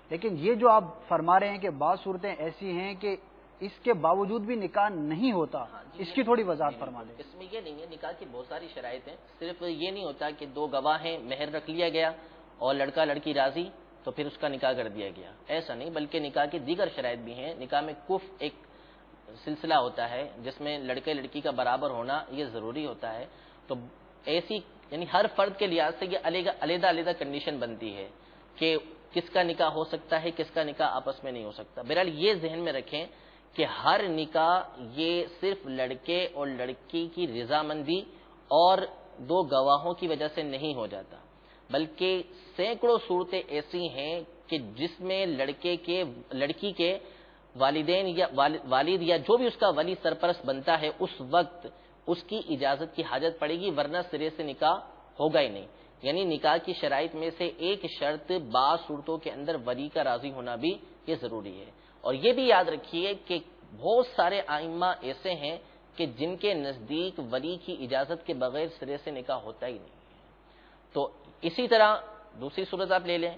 لیکن یہ جو آپ فرما رہے ہیں کہ بعض صورتیں ایسی ہیں کہ اس کے باوجود بھی نکاح نہیں ہوتا، اس کی تھوڑی وضاحت فرما دیں۔ اس میں یہ نہیں ہے، نکاح کی بہت ساری شرائط ہیں، صرف یہ نہیں ہوتا کہ دو گواہ ہیں، مہر رکھ لیا گیا اور لڑکا لڑکی راضی تو پھر اس کا نکاح کر دیا گیا، ایسا نہیں، بلکہ نکاح کی دیگر شرائط بھی ہیں۔ نکاح میں کفء ایک سلسلہ ہوتا ہے جس میں لڑکے لڑکی کا برابر ہونا یہ ضروری ہوتا ہے، تو ایسی یعنی ہر فرد کے لحاظ سے یہ علیحدہ علیحدہ کنڈیشن بنتی ہے کہ کس کا نکاح ہو سکتا ہے، کس کا نکاح آپس میں نہیں ہو سکتا۔ بہرحال یہ ذہن میں رکھیں کہ ہر نکاح یہ صرف لڑکے اور لڑکی کی رضامندی اور دو گواہوں کی وجہ سے نہیں ہو جاتا، بلکہ سینکڑوں صورتیں ایسی ہیں کہ جس میں لڑکی کے والدین یا والد یا جو بھی اس کا ولی سرپرست بنتا ہے اس وقت اس کی اجازت کی حاجت پڑے گی، ورنہ سرے سے نکاح ہوگا ہی نہیں۔ یعنی نکاح کی شرائط میں سے ایک شرط بعض صورتوں کے اندر ولی کا راضی ہونا بھی یہ ضروری ہے۔ اور یہ بھی یاد رکھیے کہ بہت سارے ائمہ ایسے ہیں کہ جن کے نزدیک ولی کی اجازت کے بغیر سرے سے نکاح ہوتا ہی نہیں ہے۔ تو اسی طرح دوسری صورت آپ لے لیں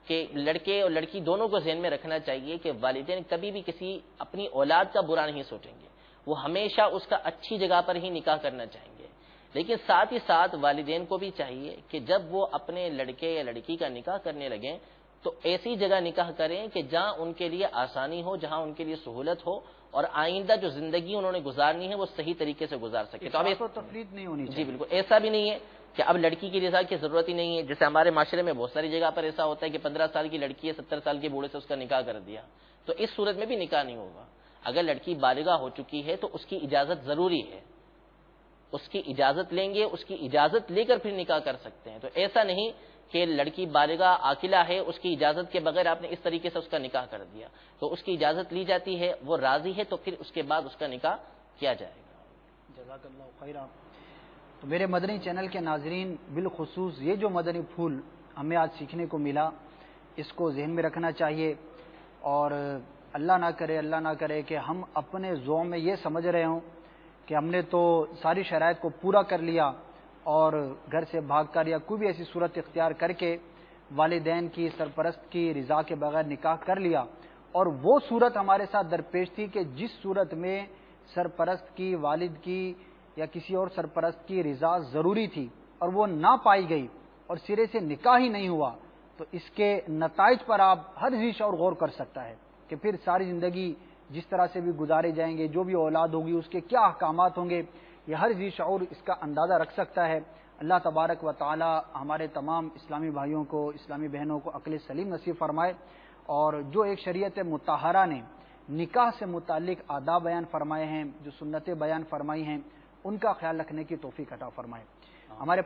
کہ لڑکے اور لڑکی دونوں کو ذہن میں رکھنا چاہیے کہ والدین کبھی بھی کسی اپنی اولاد کا برا نہیں سوچیں گے، وہ ہمیشہ اس کا اچھی جگہ پر ہی نکاح کرنا چاہیں گے، لیکن ساتھ ہی ساتھ والدین کو بھی چاہیے کہ جب وہ اپنے لڑکے یا لڑکی کا نکاح کرنے لگیں تو ایسی جگہ نکاح کریں کہ جہاں ان کے لیے آسانی ہو، جہاں ان کے لیے سہولت ہو، اور آئندہ جو زندگی انہوں نے گزارنی ہے وہ صحیح طریقے سے گزار سکے۔ تو اب تفریط نہیں ہونی چاہیے۔ جی بالکل، ایسا بھی نہیں ہے کہ اب لڑکی کی رضا کی ضرورت ہی نہیں ہے، جیسے ہمارے معاشرے میں بہت ساری جگہ پر ایسا ہوتا ہے کہ 15 سال کی لڑکی ہے، 70 سال کے بوڑھے سے اس کا نکاح کر دیا، تو اس صورت میں بھی نکاح نہیں ہوگا۔ اگر لڑکی بالغہ ہو چکی ہے تو اس کی اجازت ضروری ہے، اس کی اجازت لیں گے، اس کی اجازت لے کر پھر نکاح کر سکتے ہیں۔ تو ایسا نہیں کہ لڑکی بالغہ عاقلہ ہے، اس کی اجازت کے بغیر آپ نے اس طریقے سے اس کا نکاح کر دیا، تو اس کی اجازت لی جاتی ہے، وہ راضی ہے تو پھر اس کے بعد اس کا نکاح کیا جائے گا۔ جزاک اللہ خیرہ۔ تو میرے مدنی چینل کے ناظرین، بالخصوص یہ جو مدنی پھول ہمیں آج سیکھنے کو ملا، اس کو ذہن میں رکھنا چاہیے، اور اللہ نہ کرے کہ ہم اپنے ذوق میں یہ سمجھ رہے ہوں کہ ہم نے تو ساری شرائط کو پورا کر لیا اور گھر سے بھاگ کر یا کوئی بھی ایسی صورت اختیار کر کے والدین کی سرپرست کی رضا کے بغیر نکاح کر لیا، اور وہ صورت ہمارے ساتھ درپیش تھی کہ جس صورت میں سرپرست کی، والد کی یا کسی اور سرپرست کی رضا ضروری تھی اور وہ نہ پائی گئی اور سرے سے نکاح ہی نہیں ہوا، تو اس کے نتائج پر آپ ہر ذی شعور غور کر سکتا ہے کہ پھر ساری زندگی جس طرح سے بھی گزارے جائیں گے، جو بھی اولاد ہوگی اس کے کیا احکامات ہوں گے، یہ ہر ذی شعور اس کا اندازہ رکھ سکتا ہے۔ اللہ تبارک و تعالی ہمارے تمام اسلامی بھائیوں کو، اسلامی بہنوں کو عقل سلیم نصیب فرمائے، اور جو ایک شریعت مطہرہ نے نکاح سے متعلق آداب بیان فرمائے ہیں، جو سنتیں بیان فرمائی ہیں، ان کا خیال رکھنے کی توفیق عطا فرمائے۔ ہمارے